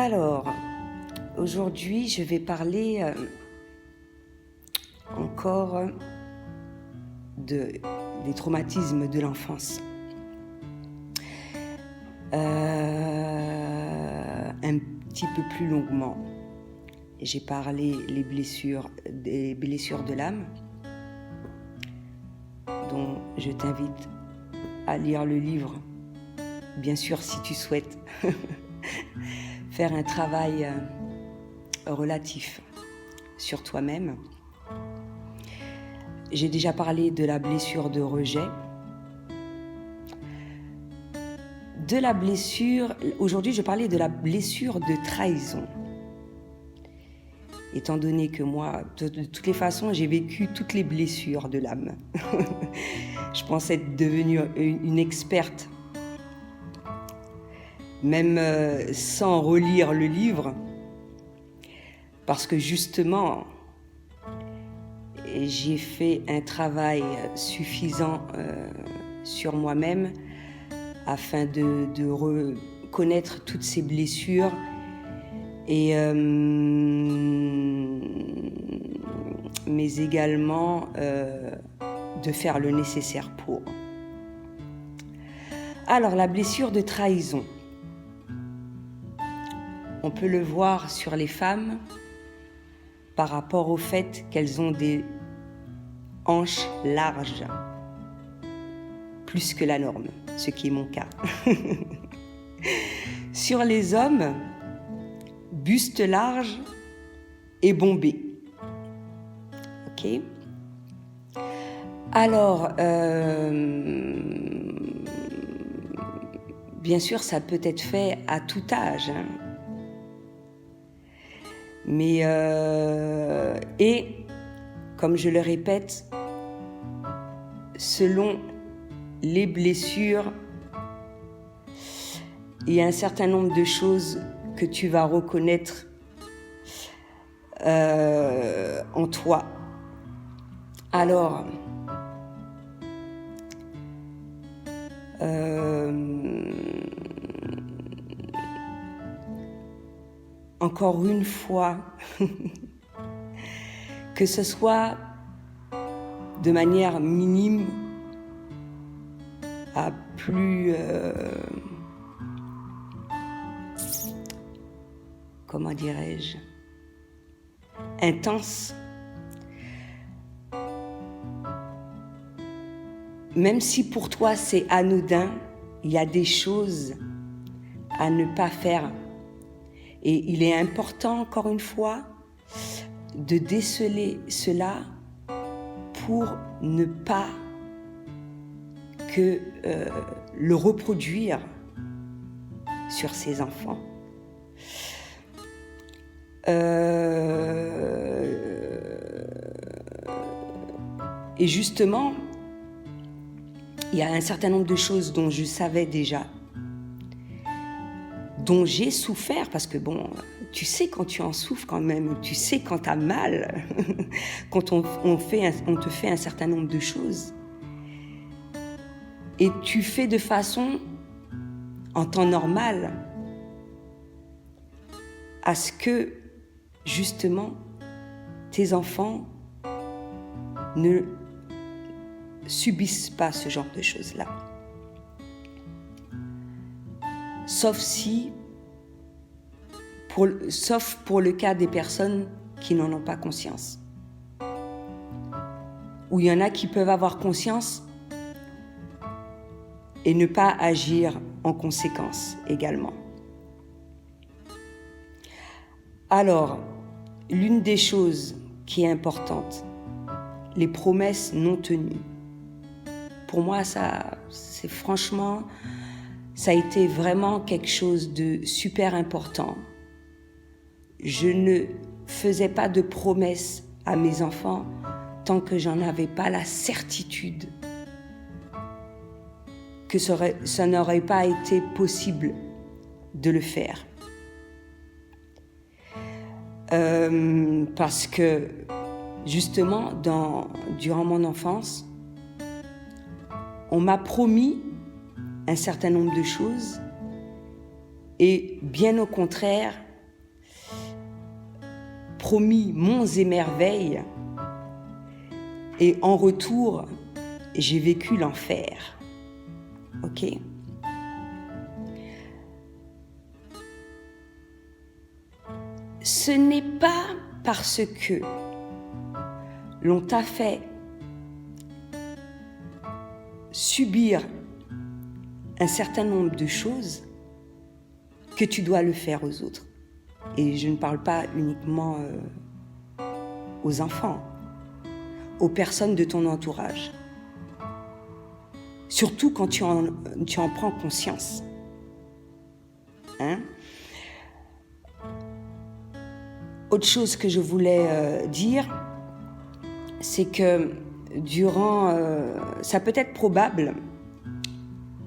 Alors, aujourd'hui, je vais parler encore des traumatismes de l'enfance. Un petit peu plus longuement. J'ai parlé des blessures de l'âme, dont je t'invite à lire le livre, bien sûr si tu souhaites faire un travail relatif sur toi-même. J'ai déjà parlé de la blessure de rejet, de la blessure, aujourd'hui je parlais de la blessure de trahison. Étant donné que moi, de toutes les façons, j'ai vécu toutes les blessures de l'âme. Je pensais être devenue une experte, même sans relire le livre, parce que justement, j'ai fait un travail suffisant sur moi-même afin de reconnaître toutes ces blessures et mais également de faire le nécessaire pour. Alors, la blessure de trahison, on peut le voir sur les femmes par rapport au fait qu'elles ont des hanches larges, plus que la norme, ce qui est mon cas. Sur les hommes, buste large et bombé. Ok ? Alors, bien sûr, ça peut être fait à tout âge. Hein. Mais, et, comme je le répète, selon les blessures, il y a un certain nombre de choses que tu vas reconnaître en toi. Alors, encore une fois, que ce soit de manière minime à plus, comment dirais-je, intense, même si pour toi c'est anodin, il y a des choses à ne pas faire. Et il est important, encore une fois, de déceler cela pour ne pas que le reproduire sur ses enfants. Et justement, il y a un certain nombre de choses dont je savais déjà, dont j'ai souffert, parce que bon, tu sais quand tu en souffres quand même, tu sais quand tu as mal, quand on te fait un certain nombre de choses. Et tu fais de façon, en temps normal, à ce que, justement, tes enfants ne subissent pas ce genre de choses-là. Sauf pour le cas des personnes qui n'en ont pas conscience. Ou il y en a qui peuvent avoir conscience et ne pas agir en conséquence également. Alors, l'une des choses qui est importante, les promesses non tenues. Pour moi, ça a été vraiment quelque chose de super important. Je ne faisais pas de promesses à mes enfants tant que j'en avais pas la certitude que ça n'aurait pas été possible de le faire. Parce que, justement, durant mon enfance, on m'a promis un certain nombre de choses et bien au contraire, promis monts et merveilles, et en retour, j'ai vécu l'enfer. Ok ? Ce n'est pas parce que l'on t'a fait subir un certain nombre de choses que tu dois le faire aux autres. Et je ne parle pas uniquement aux enfants, aux personnes de ton entourage. Surtout quand tu en prends conscience. Hein? Autre chose que je voulais dire, c'est que ça peut être probable,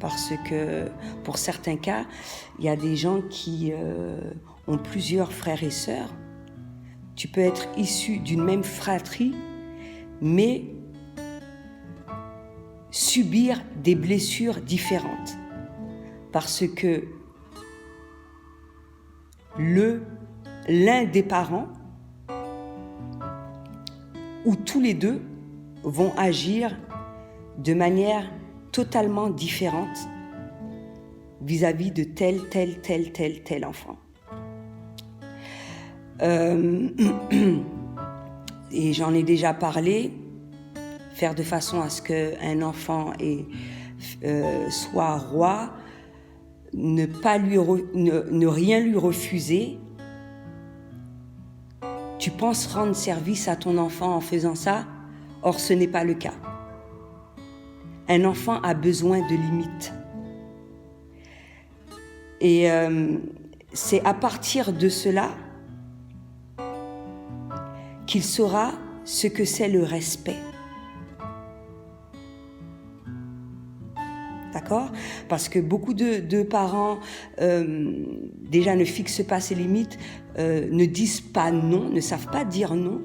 parce que pour certains cas, il y a des gens qui ont plusieurs frères et sœurs. Tu peux être issu d'une même fratrie, mais subir des blessures différentes. Parce que l'un des parents, ou tous les deux, vont agir de manière totalement différente vis-à-vis de tel enfant. Et j'en ai déjà parlé, faire de façon à ce qu'un enfant soit roi, ne rien lui refuser. Tu penses rendre service à ton enfant en faisant ça, or ce n'est pas le cas. Un enfant a besoin de limites. Et c'est à partir de cela qu'il saura ce que c'est le respect. D'accord ? Parce que beaucoup de parents déjà ne fixent pas ces limites, ne disent pas non, ne savent pas dire non.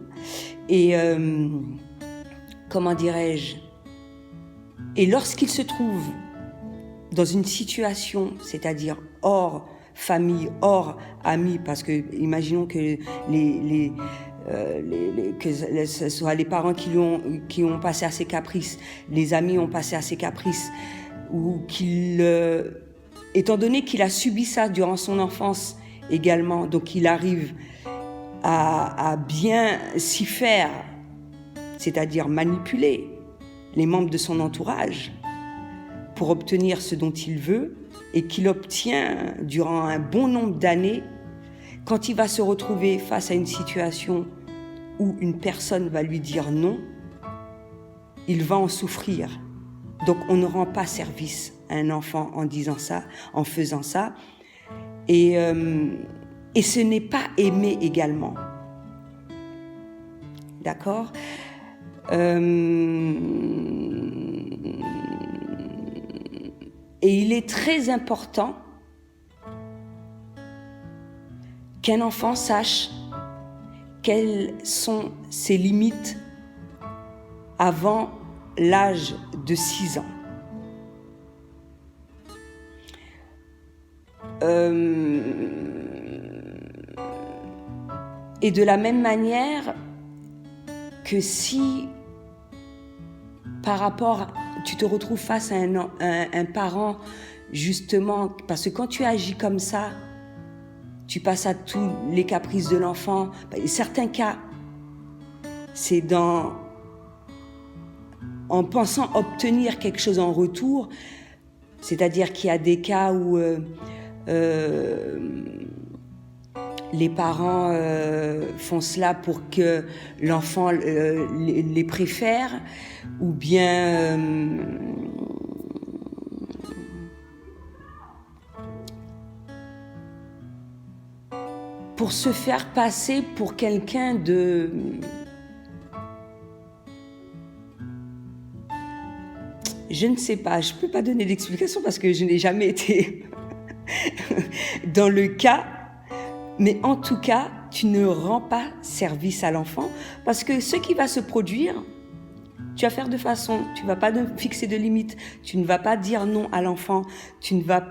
Et comment dirais-je ? Et lorsqu'ils se trouvent dans une situation, c'est-à-dire hors famille, hors amis, parce que imaginons que que ce soit les parents qui ont passé à ses caprices, les amis ont passé à ses caprices, ou étant donné qu'il a subi ça durant son enfance également, donc il arrive à bien s'y faire, c'est-à-dire manipuler les membres de son entourage pour obtenir ce dont il veut, et qu'il obtient durant un bon nombre d'années. Quand il va se retrouver face à une situation où une personne va lui dire non, il va en souffrir. Donc on ne rend pas service à un enfant en disant ça, en faisant ça. Et ce n'est pas aimer également. D'accord ? Et il est très important qu'un enfant sache quelles sont ses limites avant l'âge de 6 ans. Et de la même manière que si, par rapport, tu te retrouves face à un parent, justement, parce que quand tu agis comme ça, tu passes à tous les caprices de l'enfant. Certains cas, c'est en pensant obtenir quelque chose en retour, c'est-à-dire qu'il y a des cas où les parents font cela pour que l'enfant les préfère, ou bien pour se faire passer pour quelqu'un de... Je ne sais pas, je ne peux pas donner d'explication parce que je n'ai jamais été dans le cas. Mais en tout cas, tu ne rends pas service à l'enfant, parce que ce qui va se produire, tu vas faire de façon, tu ne vas pas fixer de limites, tu ne vas pas dire non à l'enfant, tu vas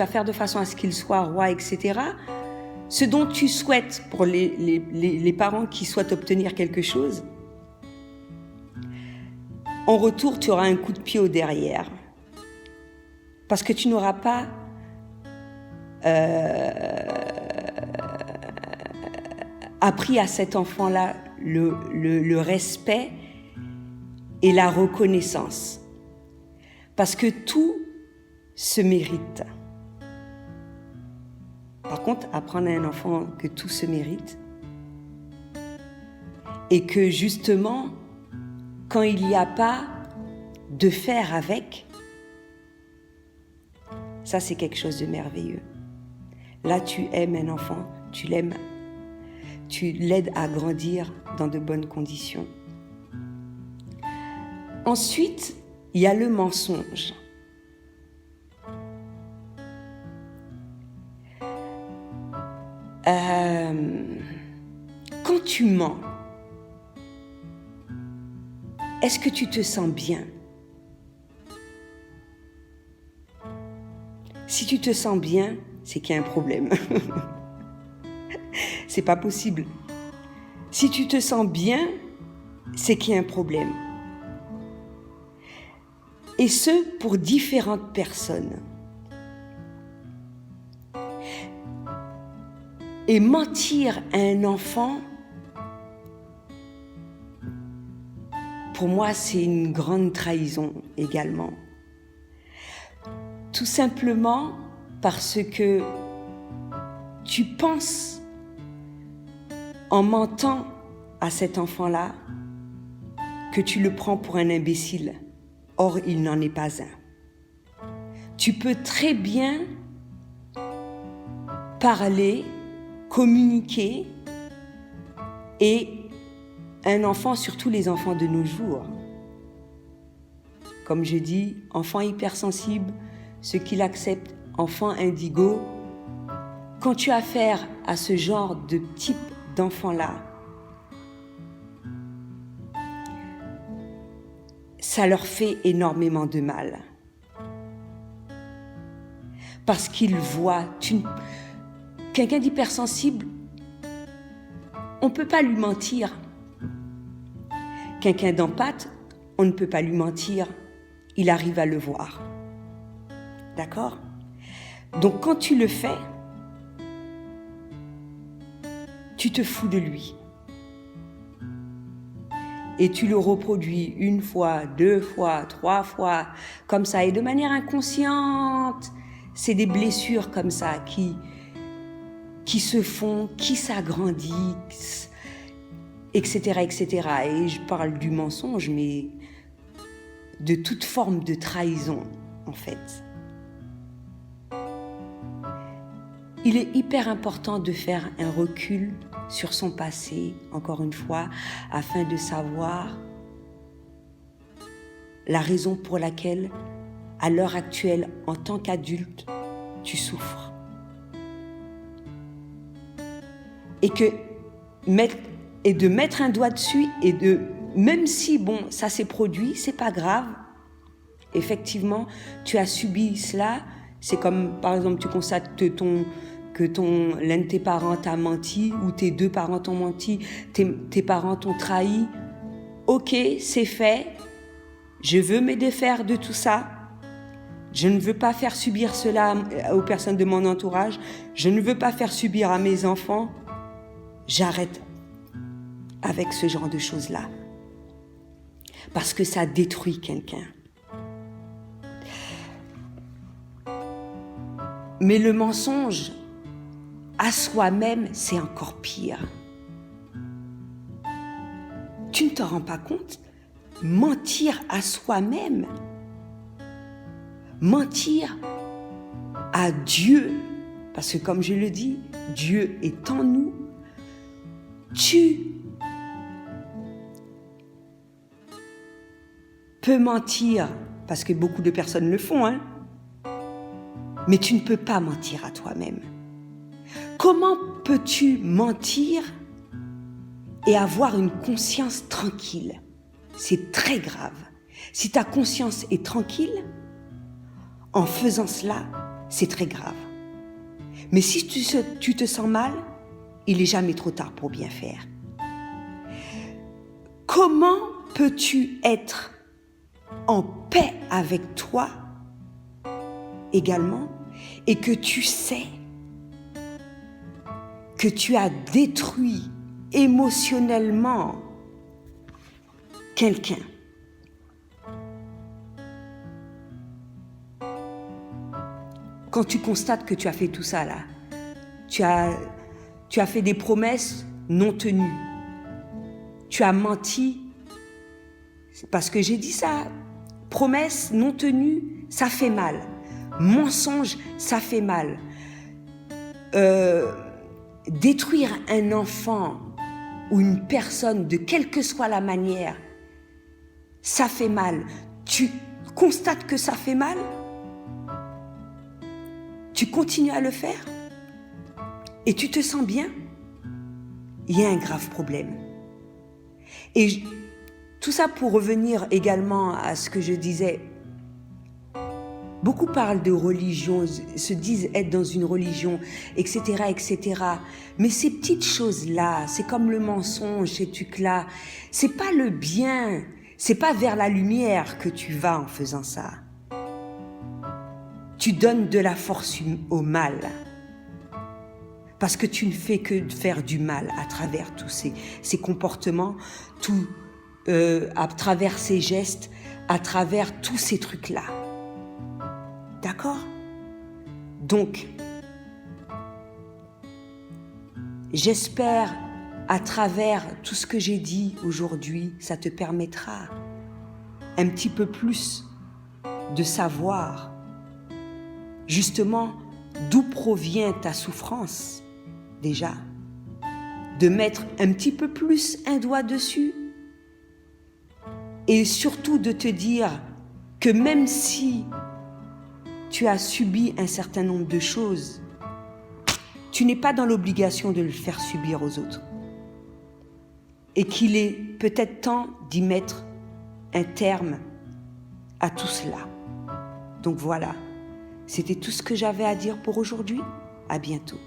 faire de façon à ce qu'il soit roi, etc. ce dont tu souhaites pour les parents qui souhaitent obtenir quelque chose, en retour, tu auras un coup de pied au derrière. Parce que tu n'auras pas appris à cet enfant-là le respect et la reconnaissance. Parce que tout se mérite. Par contre, apprendre à un enfant que tout se mérite et que justement, quand il n'y a pas de faire avec, ça c'est quelque chose de merveilleux. Là, tu aimes un enfant, tu l'aimes, tu l'aides à grandir dans de bonnes conditions. Ensuite, il y a le mensonge. Quand tu mens, est-ce que tu te sens bien? Si tu te sens bien, c'est qu'il y a un problème. C'est pas possible. Si tu te sens bien, c'est qu'il y a un problème. Et ce, pour différentes personnes. Et mentir à un enfant, pour moi, c'est une grande trahison également. Tout simplement parce que tu penses, en mentant à cet enfant-là, que tu le prends pour un imbécile. Or, il n'en est pas un. Tu peux très bien parler, communiquer, et un enfant, surtout les enfants de nos jours, comme je dis, enfants hypersensibles, ceux qui l'acceptent, enfants indigo, quand tu as affaire à ce genre de type d'enfant-là, ça leur fait énormément de mal. Parce qu'ils voient, quelqu'un d'hypersensible, on ne peut pas lui mentir. Quelqu'un d'empathe, on ne peut pas lui mentir. Il arrive à le voir. D'accord? Donc quand tu le fais, tu te fous de lui. Et tu le reproduis une fois, 2 fois, 3 fois, comme ça, et de manière inconsciente. C'est des blessures comme ça qui se font, qui s'agrandissent, etc., etc. Et je parle du mensonge, mais de toute forme de trahison, en fait. Il est hyper important de faire un recul sur son passé, encore une fois, afin de savoir la raison pour laquelle, à l'heure actuelle, en tant qu'adulte, tu souffres. Et de mettre un doigt dessus et même si, bon, ça s'est produit, c'est pas grave. Effectivement, tu as subi cela. C'est comme, par exemple, tu constates que l'un de tes parents t'a menti ou tes 2 parents t'ont menti, tes parents t'ont trahi. Ok, c'est fait. Je veux me défaire de tout ça. Je ne veux pas faire subir cela aux personnes de mon entourage. Je ne veux pas faire subir à mes enfants. J'arrête avec ce genre de choses-là. Parce que ça détruit quelqu'un. Mais le mensonge à soi-même, c'est encore pire. Tu ne te rends pas compte? Mentir à soi-même, mentir à Dieu, parce que comme je le dis, Dieu est en nous. Tu peux mentir, parce que beaucoup de personnes le font, mais tu ne peux pas mentir à toi-même. Comment peux-tu mentir et avoir une conscience tranquille? C'est très grave. Si ta conscience est tranquille, en faisant cela, c'est très grave. Mais si tu te sens mal, il n'est jamais trop tard pour bien faire. Comment peux-tu être en paix avec toi également et que tu sais que tu as détruit émotionnellement quelqu'un? Quand tu constates que tu as fait tout ça là, tu as fait des promesses non tenues, tu as menti, parce que j'ai dit ça, promesses non tenues, ça fait mal, mensonge, ça fait mal, détruire un enfant ou une personne de quelle que soit la manière, ça fait mal. Tu constates que ça fait mal, tu continues à le faire et tu te sens bien, il y a un grave problème. Et tout ça pour revenir également à ce que je disais. Beaucoup parlent de religion, se disent être dans une religion, etc., etc. Mais ces petites choses-là, c'est comme le mensonge, ces trucs-là, c'est pas le bien, c'est pas vers la lumière que tu vas en faisant ça. Tu donnes de la force au mal. Parce que tu ne fais que faire du mal à travers tous ces comportements, à travers ces gestes, à travers tous ces trucs-là. D'accord? Donc, j'espère, à travers tout ce que j'ai dit aujourd'hui, ça te permettra un petit peu plus de savoir justement d'où provient ta souffrance, déjà, de mettre un petit peu plus un doigt dessus et surtout de te dire que même si tu as subi un certain nombre de choses, tu n'es pas dans l'obligation de le faire subir aux autres. Et qu'il est peut-être temps d'y mettre un terme à tout cela. Donc voilà, c'était tout ce que j'avais à dire pour aujourd'hui. À bientôt.